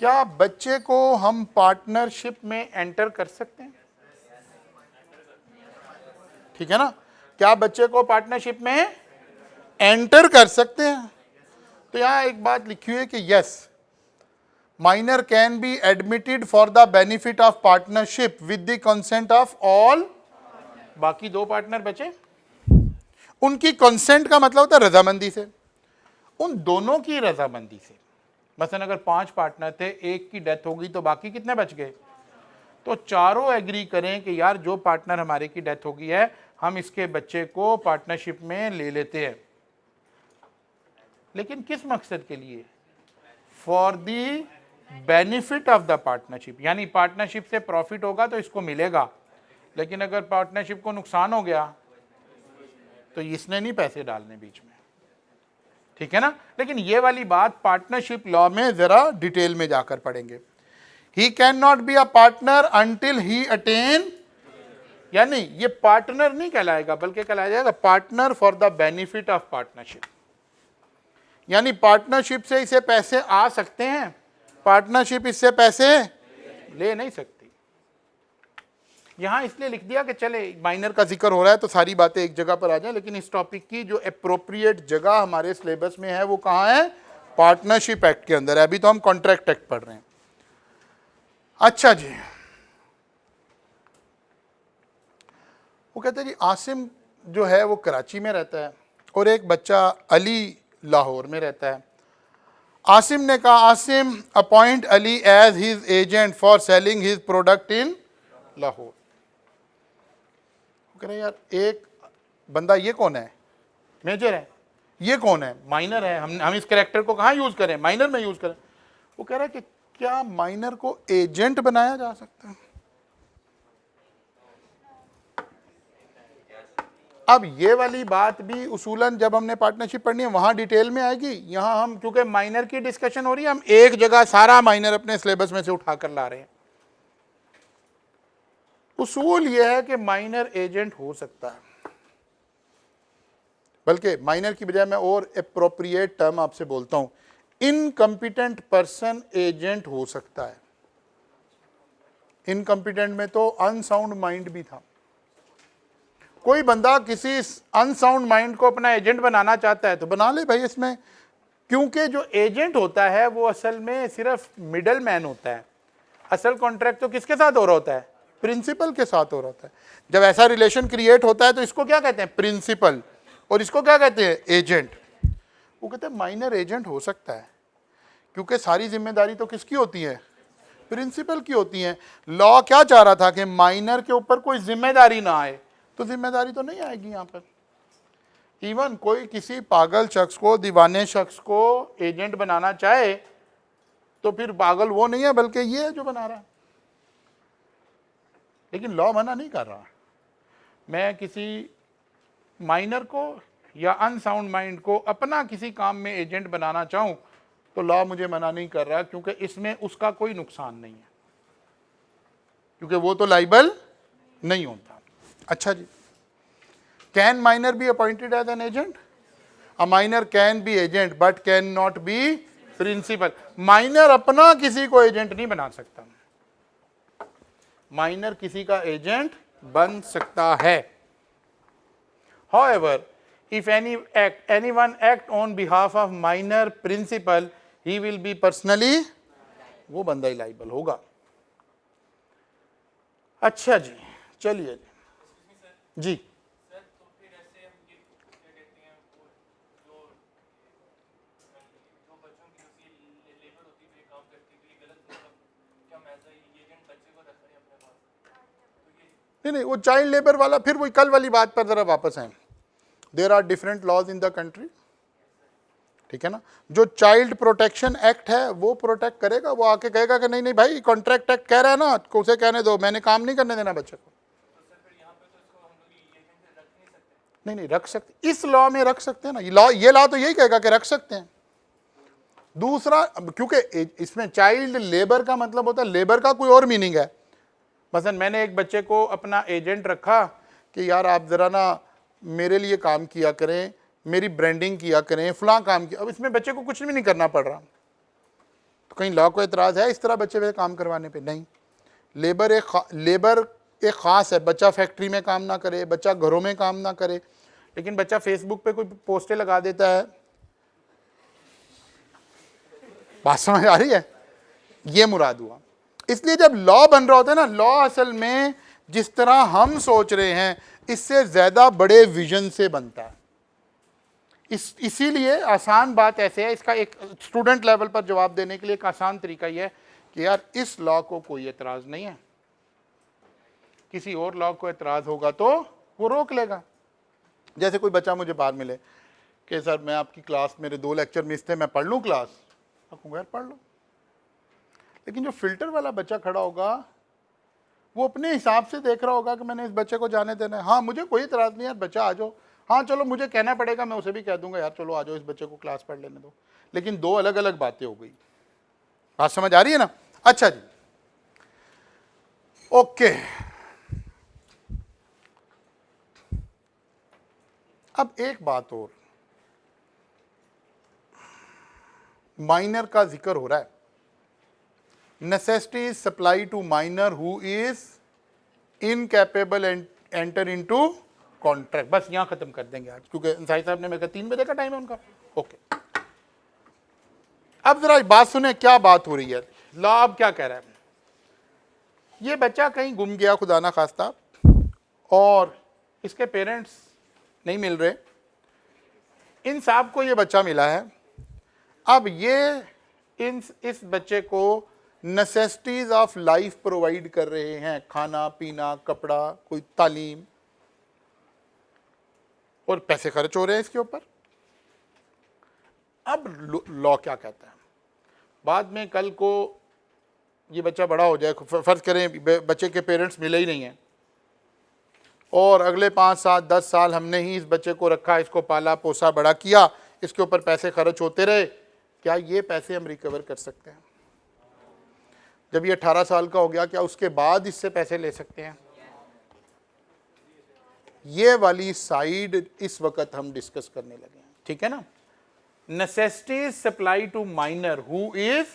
क्या बच्चे को हम पार्टनरशिप में एंटर कर सकते हैं? ठीक है ना, क्या बच्चे को पार्टनरशिप में एंटर कर सकते हैं? तो यहां एक बात लिखी हुई है कि yes, minor can be admitted for the benefit of partnership with the consent of all। बाकी 2 पार्टनर बचे, उनकी कंसेंट का मतलब होता है रजामंदी से, उन दोनों की रजामंदी से। मसलन अगर 5 पार्टनर थे, एक की डेथ हो गई तो बाकी कितने बच गए? तो चारों एग्री करें कि यार जो पार्टनर हमारे की डेथ हो गई है हम इसके बच्चे को पार्टनरशिप में ले लेते हैं, लेकिन किस मकसद के लिए? For the benefit of the partnership, यानी पार्टनरशिप से प्रॉफिट होगा तो इसको मिलेगा, लेकिन अगर पार्टनरशिप को नुकसान हो गया तो इसने नहीं पैसे डालने बीच में। ठीक है ना, लेकिन ये वाली बात पार्टनरशिप लॉ में जरा डिटेल में जाकर पढ़ेंगे। He can not be a partner until he attain, यानी ये पार्टनर नहीं कहलाएगा बल्कि कहलाया जाएगा partner for the benefit of partnership, यानी पार्टनरशिप से इसे पैसे आ सकते हैं, पार्टनरशिप इससे पैसे ले नहीं सकती। यहां इसलिए लिख दिया कि चले माइनर का जिक्र हो रहा है तो सारी बातें एक जगह पर आ जाए, लेकिन इस टॉपिक की जो अप्रोप्रिएट जगह हमारे सिलेबस में है वो कहां है? पार्टनरशिप एक्ट के अंदर है। अभी तो हम कॉन्ट्रैक्ट एक्ट पढ़ रहे हैं। अच्छा जी, वो कहते हैं जी आसिम जो है वो कराची में रहता है और एक बच्चा अली लाहौर में रहता है। आसिम ने कहा, Asim appoint Ali as his agent for selling his product in Lahore. कह रहे यार एक बंदा, ये कौन है? मेजर है। ये कौन है? माइनर है। हम इस कैरेक्टर को कहाँ यूज करें? माइनर में यूज करें। वो कह रहा है कि क्या माइनर को एजेंट बनाया जा सकता है? अब ये वाली बात भी उसूलन जब हमने पार्टनरशिप पढ़नी है वहां डिटेल में आएगी। यहां हम क्योंकि माइनर की डिस्कशन हो रही है, हम एक जगह सारा माइनर अपने सिलेबस में से उठाकर ला रहे हैं। उसूल यह है कि माइनर एजेंट हो सकता है, बल्कि माइनर की बजाय मैं और एप्रोप्रिएट टर्म आपसे बोलता हूं, इनकम्पिटेंट पर्सन एजेंट हो सकता है। इनकम्पिटेंट में तो अनसाउंड माइंड भी था। कोई बंदा किसी अनसाउंड माइंड को अपना एजेंट बनाना चाहता है तो बना ले भाई। इसमें क्योंकि जो एजेंट होता है वो असल में सिर्फ मिडल मैन होता है। असल कॉन्ट्रैक्ट तो किसके साथ हो रहा होता है? प्रिंसिपल के साथ हो रहा होता है। जब ऐसा रिलेशन क्रिएट होता है तो इसको क्या कहते हैं? प्रिंसिपल। और इसको क्या कहते हैं? एजेंट। वो कहते हैं माइनर एजेंट हो सकता है क्योंकि सारी जिम्मेदारी तो किसकी होती है? प्रिंसिपल की होती है। लॉ क्या चाह रहा था कि माइनर के ऊपर कोई जिम्मेदारी ना आए, तो जिम्मेदारी तो नहीं आएगी यहां पर। इवन कोई किसी पागल शख्स को, दीवाने शख्स को एजेंट बनाना चाहे तो फिर पागल वो नहीं है बल्कि ये है जो बना रहा है। लेकिन लॉ मना नहीं कर रहा। मैं किसी माइनर को या अनसाउंड माइंड को अपना किसी काम में एजेंट बनाना चाहूं तो लॉ मुझे मना नहीं कर रहा, क्योंकि इसमें उसका कोई नुकसान नहीं है, क्योंकि वो तो लाइबल नहीं होता। अच्छा जी, can minor be appointed as an agent? A minor can be agent but can not be principal. Minor अपना किसी को एजेंट नहीं बना सकता। माइनर किसी का एजेंट बन सकता है। However, if anyone act on behalf of minor principal, he will be personally, वो बंदा ही लाइबल होगा। अच्छा जी, चलिए जी। नहीं, वो चाइल्ड लेबर वाला फिर वही कल वाली बात पर जरा वापस आए। There are different laws in the country, ठीक है ना। जो चाइल्ड प्रोटेक्शन एक्ट है वो प्रोटेक्ट करेगा, वो आके कहेगा कि नहीं नहीं भाई कॉन्ट्रैक्ट एक्ट कह रहा है ना, उसे कहने दो, मैंने काम नहीं करने देना बच्चे को। नहीं नहीं रख सकते, इस लॉ में रख सकते हैं ना। ये लॉ तो यही कहेगा कि रख सकते हैं। दूसरा, क्योंकि इसमें चाइल्ड लेबर का मतलब होता है, लेबर का कोई और मीनिंग है। मसलन मैंने एक बच्चे को अपना एजेंट रखा कि यार आप ज़रा ना मेरे लिए काम किया करें, मेरी ब्रांडिंग किया करें, फलां काम किया। अब इसमें बच्चे को कुछ भी नहीं करना पड़ रहा, तो कहीं लॉ को एतराज़ है इस तरह बच्चे पे काम करवाने पे? नहीं। लेबर एक ख़ास है। बच्चा फैक्ट्री में काम ना करे, बच्चा घरों में काम ना करे, लेकिन बच्चा फेसबुक पे कोई पोस्टें लगा देता है। बात समझ आ रही है? ये मुराद हुआ। इसलिए जब लॉ बन रहा होता है ना, लॉ असल में जिस तरह हम सोच रहे हैं इससे ज्यादा बड़े विजन से बनता है। इसीलिए आसान बात ऐसे है, इसका एक स्टूडेंट लेवल पर जवाब देने के लिए एक आसान तरीका यह है कि यार इस लॉ को कोई एतराज नहीं है, किसी और लॉ को एतराज होगा तो वो रोक लेगा। जैसे कोई बच्चा मुझे बाहर मिले कि सर मैं आपकी क्लास, मेरे 2 लेक्चर मिस थे, मैं पढ़ लूँ क्लास? आपको यार पढ़ लो। लेकिन जो फिल्टर वाला बच्चा खड़ा होगा वो अपने हिसाब से देख रहा होगा कि मैंने इस बच्चे को जाने देना है। हाँ मुझे कोई इतराज़ नहीं यार, बच्चा आ जाओ, हाँ चलो मुझे कहना पड़ेगा, मैं उसे भी कह दूंगा यार चलो आ जाओ इस बच्चे को क्लास पढ़ लेने दो। लेकिन 2 अलग अलग बातें हो गई। बात समझ आ रही है ना? अच्छा जी, ओके। अब एक बात और, माइनर का जिक्र हो रहा है। Necessity is supply to minor who is incapable enter into contract. बस यहां खत्म कर देंगे आज, क्योंकि अंसारी साहब ने मेरे 3 बजे का टाइम है उनका। ओके, अब जरा बात सुने, क्या बात हो रही है। लॉ अब क्या कह रहा है, ये बच्चा कहीं गुम गया खुदा ना खास्ता, और इसके पेरेंट्स नहीं मिल रहे, इन साहब को ये बच्चा मिला है। अब ये इस बच्चे को नेसेसिटीज ऑफ लाइफ प्रोवाइड कर रहे हैं, खाना पीना कपड़ा कोई तालीम, और पैसे खर्च हो रहे हैं इसके ऊपर। अब लॉ क्या कहता है, बाद में कल को ये बच्चा बड़ा हो जाए, फर्ज करें बच्चे के पेरेंट्स मिले ही नहीं हैं, और अगले 5 7 10 साल हमने ही इस बच्चे को रखा, इसको पाला पोसा बड़ा किया, इसके ऊपर पैसे खर्च होते रहे, क्या ये पैसे हम रिकवर कर सकते हैं? जब ये 18 साल का हो गया, क्या उसके बाद इससे पैसे ले सकते हैं? ये वाली साइड इस वक्त हम डिस्कस करने लगे हैं, ठीक है ना। Necessities supply to minor who is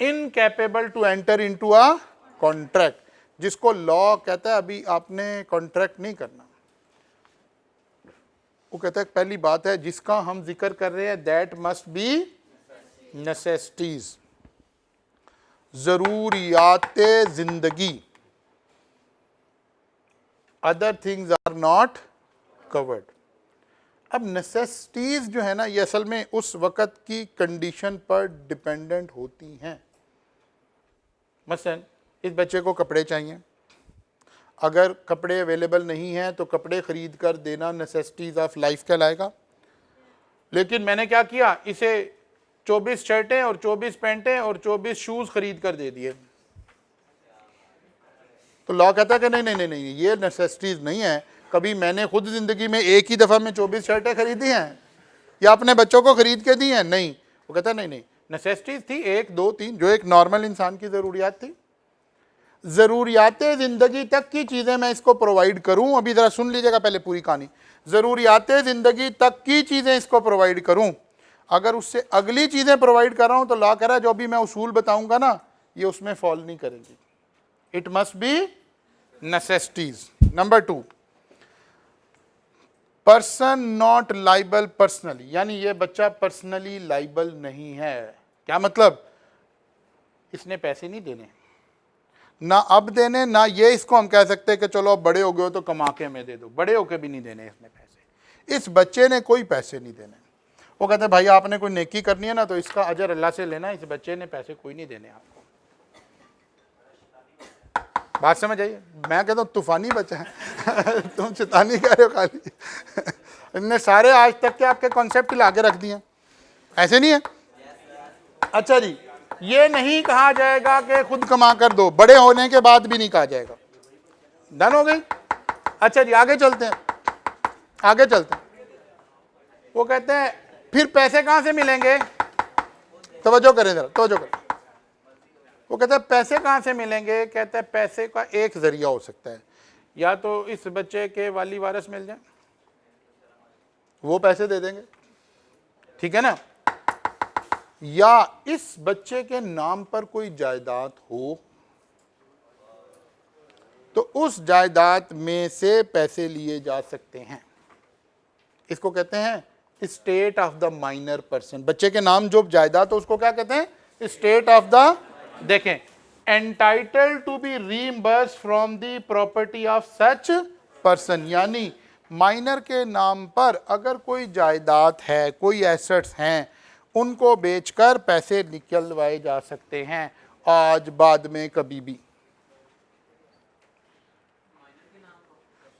incapable to enter into a contract, जिसको लॉ कहता है अभी आपने कॉन्ट्रैक्ट नहीं करना। वो कहता है पहली बात है जिसका हम जिक्र कर रहे हैं, दैट मस्ट बी नेसेसिटीज, जरूरियाते जिंदगी, other things are not covered. अब नेसेसिटीज जो है ना, ये असल में उस वक़्त की कंडीशन पर डिपेंडेंट होती हैं। मसलन इस बच्चे को कपड़े चाहिए, अगर कपड़े अवेलेबल नहीं हैं तो कपड़े ख़रीद कर देना नेसेसिटीज़ ऑफ लाइफ कहलाएगा। लेकिन मैंने क्या किया, इसे 24 शर्टें और 24 पैंटें और 24 शूज़ ख़रीद कर दे दिए, तो लॉ कहता है कि नहीं नहीं नहीं नहीं, ये नेसेसिटीज़ नहीं है। कभी मैंने खुद ज़िंदगी में एक ही दफ़ा में 24 शर्टें खरीदी हैं या अपने बच्चों को ख़रीद के दी हैं? नहीं। वो कहता है नहीं नहीं, नेसेसिटीज़ थी 1 2 3, जो एक नॉर्मल इंसान की ज़रूरियात थी। ज़रूरियात ज़िंदगी तक की चीज़ें मैं इसको प्रोवाइड करूँ, अभी ज़रा सुन लीजिएगा पहले पूरी कहानी। ज़रूरियात ज़िंदगी तक की चीज़ें इसको प्रोवाइड करूँ, अगर उससे अगली चीज़ें प्रोवाइड कर रहा हूँ तो लॉ कह रहा है जो भी मैं उसूल बताऊँगा ना, ये उसमें फॉल नहीं करेंगी। It must be necessities. Number 2, person not liable personally, यानी ये बच्चा पर्सनली लाइबल नहीं है। क्या मतलब? इसने पैसे नहीं देने, ना अब देने, ना ये इसको हम कह सकते हैं कि चलो अब बड़े हो गए हो तो कमा के हमें दे दो, बड़े होके भी नहीं देने इसने पैसे। इस बच्चे ने कोई पैसे नहीं देने। वो कहते हैं भाई आपने कोई नेकी करनी है ना तो इसका अजर अल्लाह से लेना, इस बच्चे ने पैसे कोई नहीं देने आपको। बात समझ आइए? मैं कहता हूँ तूफानी बच्चा है तुम शैतानी कह रहे हो खाली इनने सारे आज तक के आपके कॉन्सेप्ट हिला के रख दिए, ऐसे नहीं है? अच्छा जी, ये नहीं कहा जाएगा कि खुद कमा कर दो, बड़े होने के बाद भी नहीं कहा जाएगा। डन हो गई? अच्छा जी, आगे चलते हैं, आगे चलते हैं। वो कहते हैं फिर पैसे कहां से मिलेंगे? तवज्जो करें जरा, तवज्जो करें। वो कहता है पैसे कहाँ से मिलेंगे? कहता है पैसे का एक जरिया हो सकता है, या तो इस बच्चे के वाली वारिस मिल जाए, वो पैसे दे देंगे, ठीक है ना, या इस बच्चे के नाम पर कोई जायदाद हो तो उस जायदाद में से पैसे लिए जा सकते हैं। इसको कहते हैं state of the minor person. बच्चे के नाम जो जायदाद हो उसको क्या कहते हैं? स्टेट ऑफ द, देखें, entitled to be reimburse from the property of such person, यानी माइनर के नाम पर अगर कोई जायदाद है, कोई एसेट्स हैं, उनको बेचकर पैसे निकलवाए जा सकते हैं आज बाद में कभी भी।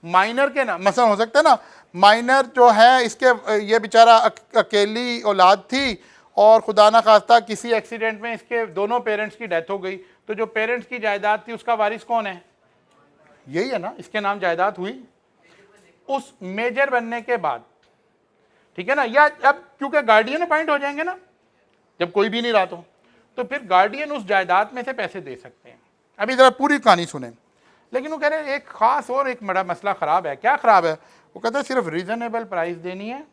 माइनर के नाम मसला हो सकता है ना, माइनर जो है इसके ये बेचारा अकेली औलाद थी और खुदा ना खास्ता किसी एक्सीडेंट में इसके दोनों पेरेंट्स की डेथ हो गई, तो जो पेरेंट्स की जायदाद थी उसका वारिस कौन है? यही है ना, इसके नाम जायदाद हुई उस मेजर बनने के बाद, ठीक है ना। या अब क्योंकि गार्डियन अपॉइंट हो जाएंगे ना जब कोई भी नहीं रहा तो फिर गार्डियन उस जायदाद में से पैसे दे सकते हैं। अभी जरा पूरी कहानी सुने। लेकिन वो कह रहे हैं एक खास और एक बड़ा मसला खराब है। क्या खराब है? वो कहते हैं सिर्फ रीजनेबल प्राइस देनी है,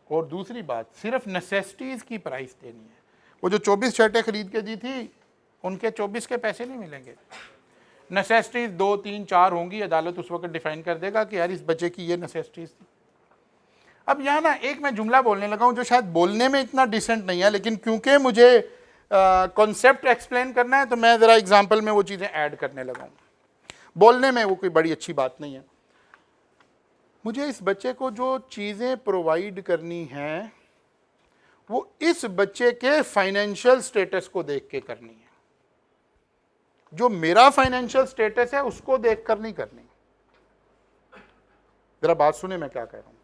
और दूसरी बात सिर्फ नेसेसिटीज की प्राइस देनी है। वो जो 24 शर्टें खरीद के दी थी उनके 24 के पैसे नहीं मिलेंगे। नेसेसिटीज 2, 3, 4 होंगी, अदालत उस वक्त डिफाइन कर देगा कि यार इस बच्चे की ये नेसेसिटीज थी। अब यहाँ ना एक मैं जुमला बोलने लगा हूँ जो शायद बोलने में इतना डिसेंट नहीं है, लेकिन क्योंकि मुझे कॉन्सेप्ट एक्सप्लेन करना है तो मैं ज़रा एग्जाम्पल में वो चीज़ें ऐड करने लगा हूँ। बोलने में वो कोई बड़ी अच्छी बात नहीं है। मुझे इस बच्चे को जो चीज़ें प्रोवाइड करनी हैं वो इस बच्चे के फाइनेंशियल स्टेटस को देख के करनी है। जो मेरा फाइनेंशियल स्टेटस है उसको देख कर नहीं करनी। जरा बात सुने मैं क्या कह रहा हूं।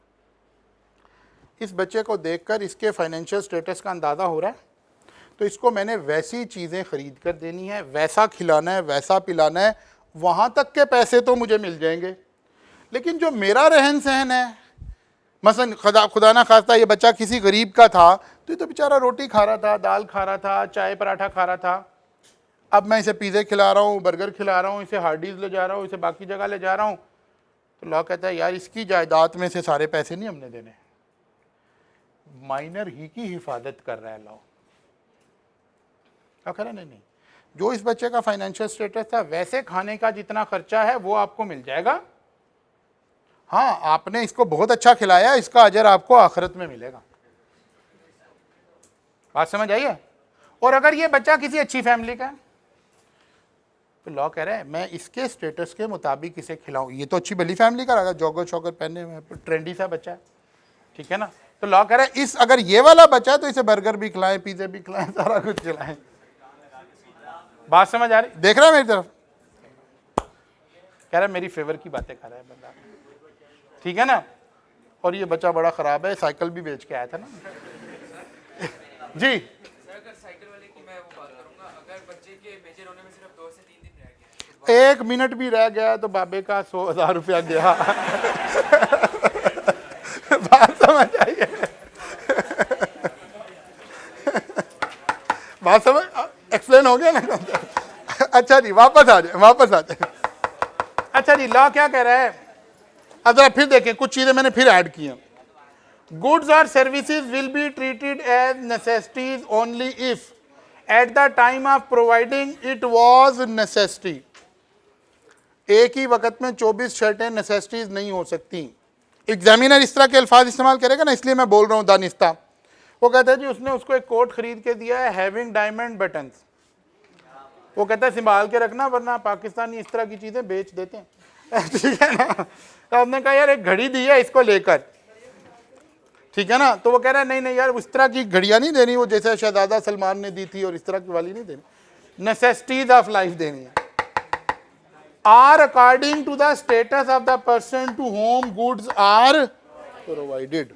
इस बच्चे को देखकर इसके फाइनेंशियल स्टेटस का अंदाजा हो रहा है, तो इसको मैंने वैसी चीजें खरीद कर देनी है, वैसा खिलाना है, वैसा पिलाना है, वहां तक के पैसे तो मुझे मिल जाएंगे। लेकिन जो मेरा रहन सहन है, मसलन खुदा ना खास्ता ये बच्चा किसी गरीब का था तो ये तो बेचारा रोटी खा रहा था, दाल खा रहा था, चाय पराठा खा रहा था। अब मैं इसे पिज़्ज़े खिला रहा हूँ, बर्गर खिला रहा हूँ, इसे हार्डीज़ ले जा रहा हूँ, इसे बाकी जगह ले जा रहा हूँ, तो लॉ कहता है यार इसकी जायदाद में से सारे पैसे नहीं हमने देने, माइनर ही की हिफाजत कर रहा है लॉ। क्या कह रहा है? नहीं, जो इस बच्चे का फाइनेंशियल स्टेटस था वैसे खाने का जितना खर्चा है वो आपको मिल जाएगा। हाँ, आपने इसको बहुत अच्छा खिलाया, इसका अजर आपको आखिरत में मिलेगा। बात समझ आई है? और अगर ये बच्चा किसी अच्छी फैमिली का है तो लॉ कह रहा है मैं इसके स्टेटस के मुताबिक इसे खिलाऊं। ये तो अच्छी भली फैमिली का रहा, जॉगर शॉगर पहने में ट्रेंडी सा बच्चा है, ठीक है ना। तो लॉ कह रहा है इस अगर ये वाला बच्चा है तो इसे बर्गर भी खिलाएं, पिज़्ज़े भी खिलाएं, सारा कुछ खिलाएं। बात समझ आ रही? देख रहा है मेरी तरफ? कह रहा है मेरी फेवर की बातें कर रहा है बंदा, ठीक है ना। और ये बच्चा बड़ा खराब है, साइकिल भी बेच के आया था ना। जी साइकिल वाले की मैं वो बात करूंगा। अगर बच्चे के मेजर होने में सिर्फ 2 से 3 दिन रह गया, 1 मिनट भी रह गया तो बाबे का 100,000 रुपया गया। बात समझ आई है? बात समझ एक्सप्लेन हो गया ना? अच्छा जी, वापस आ जाए। अच्छा जी, लॉ क्या कह रहा है? अब जरा फिर देखें, कुछ चीजें मैंने फिर ऐड की हैं। Goods or services will be treated as necessities only if at the time of providing it was necessity. एक ही वक्त में 24 शर्टें नेसेसिटीज नहीं हो सकती। एग्जामिनर इस तरह के अल्फाज इस्तेमाल करेगा ना, इसलिए मैं बोल रहा हूँ दानिस्ता। वो कहता है जी उसने उसको एक कोट खरीद के दिया है हैविंग डायमंड बटन्स। वो कहता है संभाल के रखना वरना पाकिस्तानी इस तरह की चीजें बेच देते हैं, ठीक है ना। तो हमने कहा यार एक घड़ी दी है इसको लेकर, ठीक है ना। तो वो कह रहा है नहीं यार उस तरह की घड़ियां नहीं देनी, वो जैसे शहजादा सलमान ने दी थी और इस तरह की वाली नहीं देनी, नेसेसिटीज ऑफ लाइफ देनी है। Are according to the status of the person to home goods are provided.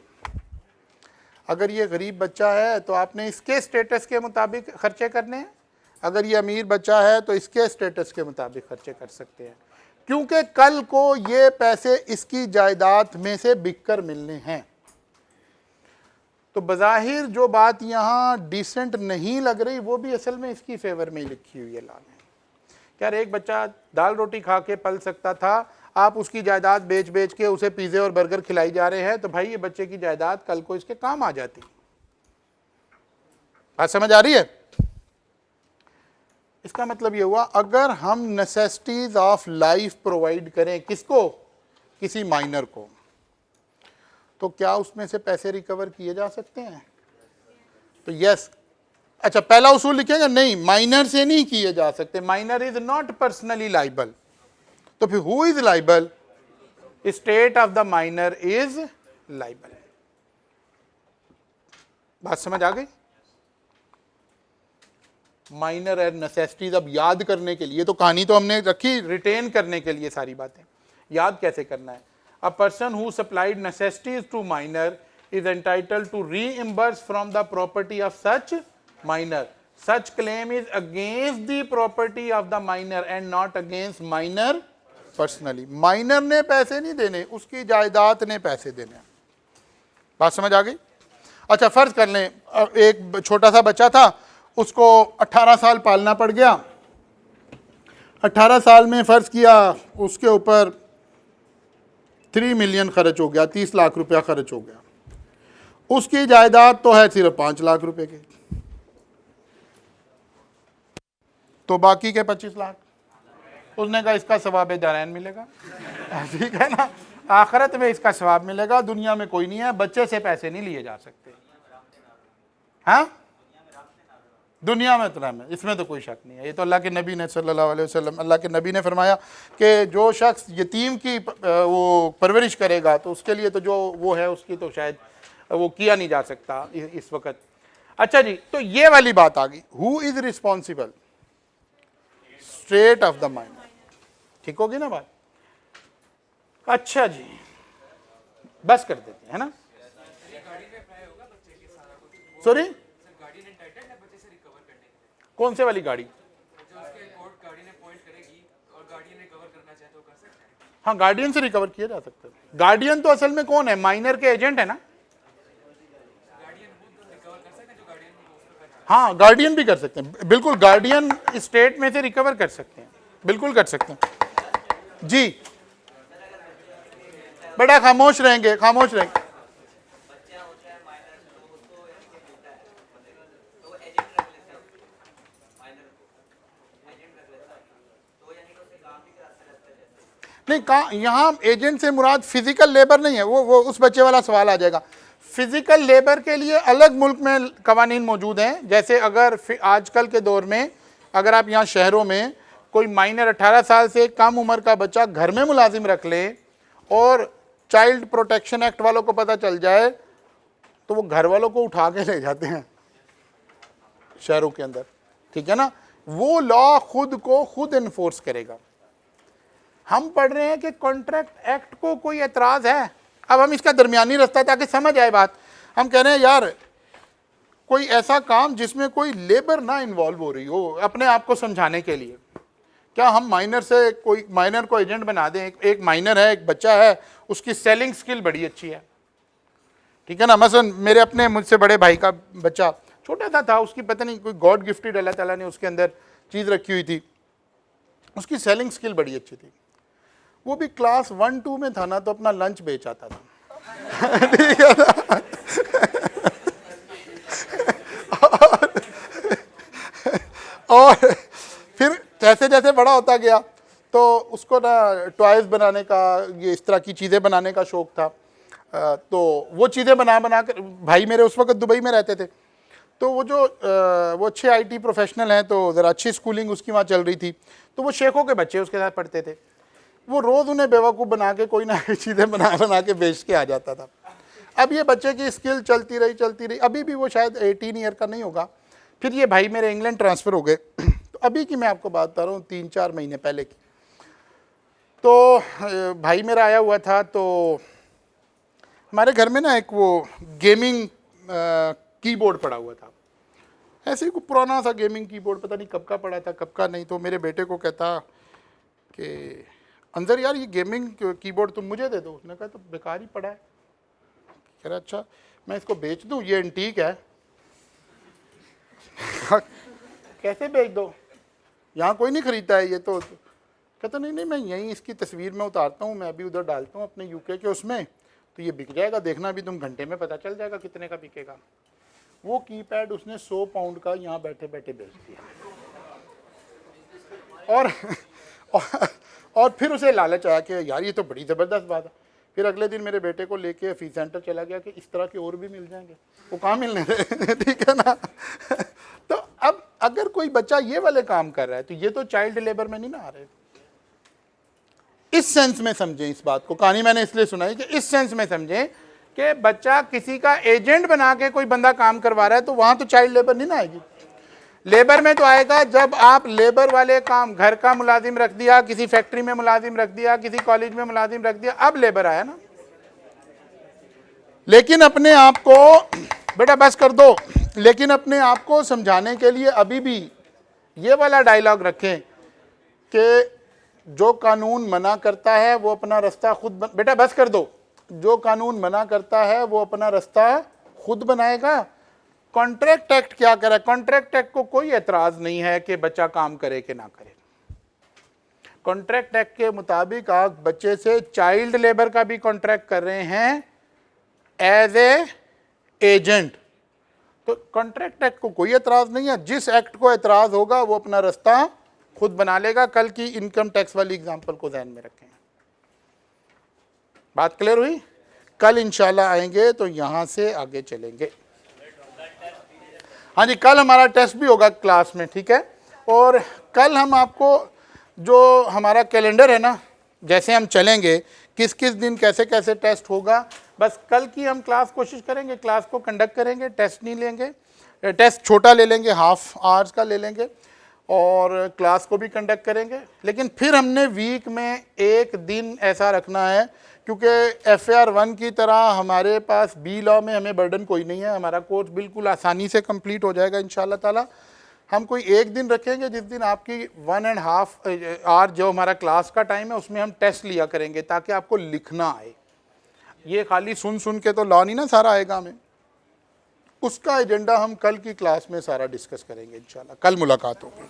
अगर ये गरीब बच्चा है तो आपने इसके स्टेटस के मुताबिक खर्चे करने हैं, अगर ये अमीर बच्चा है तो इसके स्टेटस के मुताबिक खर्चे कर सकते हैं, क्योंकि कल को ये पैसे इसकी जायदाद में से बिक कर मिलने हैं। तो बज़ाहिर जो बात यहाँ डिसेंट नहीं लग रही वो भी असल में इसकी फेवर में ही लिखी हुई है लॉ में। यार एक बच्चा दाल रोटी खा के पल सकता था, आप उसकी जायदाद बेच बेच के उसे पिज़्ज़े और बर्गर खिलाई जा रहे हैं, तो भाई ये बच्चे की जायदाद कल को इसके काम आ जाती। बात समझ आ रही है? इसका मतलब ये हुआ अगर हम नेसेसिटीज ऑफ लाइफ प्रोवाइड करें किसको, किसी माइनर को, तो क्या उसमें से पैसे रिकवर किए जा सकते हैं? तो यस। अच्छा पहला उसूल लिखेंगे नहीं, माइनर से नहीं किए जा सकते। Minor is not personally liable. तो फिर who is liable? State of the minor is liable. बात समझ आ गई? माइनर एंड नेसेसिटीज अब याद करने के लिए, तो कहानी तो हमने रखी रिटेन करने के लिए, सारी बातें याद कैसे करना है। A person who supplied necessities to minor is entitled to reimburse from the property of such minor. Such claim is against the property of the minor and not against minor personally. Minor ने पैसे नहीं देने, उसकी जायदाद ने पैसे देने। बात समझ आ गई? अच्छा फर्ज कर लें एक छोटा सा बच्चा था, उसको 18 साल पालना पड़ गया। 18 साल में फर्ज किया उसके ऊपर 3 मिलियन खर्च हो गया, 30 लाख रुपया खर्च हो गया। उसकी जायदाद तो है सिर्फ 5 लाख रुपए की। तो बाकी के 25 लाख उसने कहा इसका सवाब दारैन मिलेगा। ठीक है ना, आखिरत में इसका सवाब मिलेगा, दुनिया में कोई नहीं है, बच्चे से पैसे नहीं लिए जा सकते। हाँ, दुनिया में इतना में, इसमें तो कोई शक नहीं है। ये तो अल्लाह के नबी ने सल्लल्लाहु अलैहि वसल्लम, अल्लाह के नबी ने फरमाया कि जो शख्स यतीम की वो परवरिश करेगा तो उसके लिए तो जो वो है उसकी तो शायद वो किया नहीं जा सकता इस वक्त। अच्छा जी, तो ये वाली बात आ गई, who is responsible, state of the mind. ठीक होगी ना बात? अच्छा जी, बस कर देते हैं ना। सॉरी, कौन से वाली गाड़ी? हाँ, गार्डियन से रिकवर किया जा सकता है। गार्डियन तो असल में कौन है? माइनर के एजेंट है ना। हाँ, गार्डियन भी कर सकते हैं, बिल्कुल, गार्डियन स्टेट में से रिकवर कर सकते हैं, बिल्कुल कर सकते हैं जी। बेटा खामोश रहेंगे, खामोश रहेंगे। नहीं, कहा यहाँ एजेंट से मुराद फिजिकल लेबर नहीं है, वो उस बच्चे वाला सवाल आ जाएगा। फिजिकल लेबर के लिए अलग मुल्क में कवानीन मौजूद हैं। जैसे अगर आजकल के दौर में अगर आप यहाँ शहरों में कोई माइनर 18 साल से कम उम्र का बच्चा घर में मुलाजिम रख ले और चाइल्ड प्रोटेक्शन एक्ट वालों को पता चल जाए तो वो घर वालों को उठा के ले जाते हैं शहरों के अंदर। ठीक है ना, वो लॉ खुद को खुद इन्फोर्स करेगा। हम पढ़ रहे हैं कि कॉन्ट्रैक्ट एक्ट को कोई एतराज़ है। अब हम इसका दरमियानी रास्ता ताकि समझ आए बात, हम कह रहे हैं यार कोई ऐसा काम जिसमें कोई लेबर ना इन्वॉल्व हो रही हो, अपने आप को समझाने के लिए क्या हम माइनर से कोई माइनर को एजेंट बना दें? एक माइनर है, एक बच्चा है, उसकी सेलिंग स्किल बड़ी अच्छी है। ठीक है ना, मसलन मेरे अपने मुझसे बड़े भाई का बच्चा छोटा सा था, उसकी पता नहीं कोई गॉड गिफ्टेड अल्लाह ताला ने उसके अंदर चीज़ रखी हुई थी, उसकी सेलिंग स्किल बड़ी अच्छी थी। वो भी क्लास 1-2 में था ना, तो अपना लंच बेच आता था। ठीक है ना, और फिर जैसे जैसे बड़ा होता गया तो उसको ना टॉयज़ बनाने का, ये इस तरह की चीज़ें बनाने का शौक़ था। तो वो चीज़ें बना बना कर, भाई मेरे उस वक्त दुबई में रहते थे, तो वो अच्छे आईटी प्रोफेशनल हैं, तो ज़रा अच्छी स्कूलिंग उसकी वहाँ चल रही थी, तो वो शेखों के बच्चे उसके साथ पढ़ते थे। वो रोज़ उन्हें बेवकूफ़ बना के कोई ना कोई चीज़ें बना के बेच के आ जाता था। अब ये बच्चे की स्किल चलती रही, अभी भी वो शायद 18 ईयर का नहीं होगा। फिर ये भाई मेरे इंग्लैंड ट्रांसफ़र हो गए। तो अभी की मैं आपको बात बता रहा हूँ, 3-4 महीने पहले की। तो भाई मेरा आया हुआ था, तो हमारे घर में ना एक वो गेमिंग कीबोर्ड पड़ा हुआ था, ऐसे ही कोई पुराना सा गेमिंग कीबोर्ड, पता नहीं कब का पड़ा था कब का नहीं। तो मेरे बेटे को कहता कि अंदर यार ये गेमिंग कीबोर्ड तुम मुझे दे दो। उसने कहा तो बेकार ही पड़ा है। कह रहा अच्छा मैं इसको बेच दूं, ये एंटीक है। कैसे बेच दो, यहाँ कोई नहीं खरीदता है ये तो। कहता नहीं मैं यहीं इसकी तस्वीर में उतारता हूँ, मैं अभी उधर डालता हूँ अपने यूके के उसमें, तो ये बिक जाएगा, देखना भी तुम घंटे में पता चल जाएगा कितने का बिकेगा। वो कीपैड उसने 100 पाउंड का यहाँ बैठे बैठे बेच दिया। और फिर उसे लालच आया कि यार ये तो बड़ी ज़बरदस्त बात है। फिर अगले दिन मेरे बेटे को लेके हफीज़ सेंटर चला गया कि इस तरह के और भी मिल जाएंगे। वो कहाँ मिलने थे। ठीक है ना। तो अब अगर कोई बच्चा ये वाले काम कर रहा है तो ये तो चाइल्ड लेबर में नहीं ना आ रहे। इस सेंस में समझें इस बात को, कहानी मैंने इसलिए सुनाई कि इस सेंस में समझें कि बच्चा किसी का एजेंट बना के कोई बंदा काम करवा रहा है तो वहाँ तो चाइल्ड लेबर नहीं ना आएगी। लेबर में तो आएगा जब आप लेबर वाले काम, घर का मुलाजिम रख दिया, किसी फैक्ट्री में मुलाजिम रख दिया, किसी कॉलेज में मुलाजिम रख दिया, अब लेबर आया ना। लेकिन अपने आप को, बेटा बस कर दो, लेकिन अपने आप को समझाने के लिए अभी भी ये वाला डायलॉग रखें कि जो कानून मना करता है वो अपना रास्ता खुद बेटा बस कर दो, जो कानून मना करता है वो अपना रास्ता खुद बनाएगा। कॉन्ट्रैक्ट एक्ट क्या करे? कॉन्ट्रैक्ट एक्ट को कोई एतराज़ नहीं है कि बच्चा काम करे कि ना करे। कॉन्ट्रैक्ट एक्ट के मुताबिक आप बच्चे से चाइल्ड लेबर का भी कॉन्ट्रैक्ट कर रहे हैं एज ए एजेंट, तो कॉन्ट्रैक्ट एक्ट को कोई एतराज़ नहीं है। जिस एक्ट को एतराज़ होगा वो अपना रास्ता खुद बना लेगा। कल की इनकम टैक्स वाली एग्जांपल को ध्यान में रखें। बात क्लियर हुई? कल इंशाल्लाह आएंगे तो यहां से आगे चलेंगे। हाँ जी, कल हमारा टेस्ट भी होगा क्लास में, ठीक है। और कल हम आपको जो हमारा कैलेंडर है ना, जैसे हम चलेंगे किस किस दिन कैसे कैसे टेस्ट होगा, बस कल की हम क्लास कोशिश करेंगे, क्लास को कंडक्ट करेंगे, टेस्ट नहीं लेंगे, टेस्ट छोटा ले लेंगे, हाफ आवर्स का ले लेंगे और क्लास को भी कंडक्ट करेंगे। लेकिन फिर हमने वीक में एक दिन ऐसा रखना है, क्योंकि FAR 1 की तरह हमारे पास बी लॉ में हमें बर्डन कोई नहीं है, हमारा कोर्स बिल्कुल आसानी से कंप्लीट हो जाएगा इंशाल्लाह ताला। हम कोई एक दिन रखेंगे जिस दिन आपकी 1.5 आवर जो हमारा क्लास का टाइम है उसमें हम टेस्ट लिया करेंगे, ताकि आपको लिखना आए। ये खाली सुन सुन के तो लॉ नहीं ना सारा आएगा हमें, उसका एजेंडा हम कल की क्लास में सारा डिस्कस करेंगे इंशाल्लाह। कल मुलाकात होगी।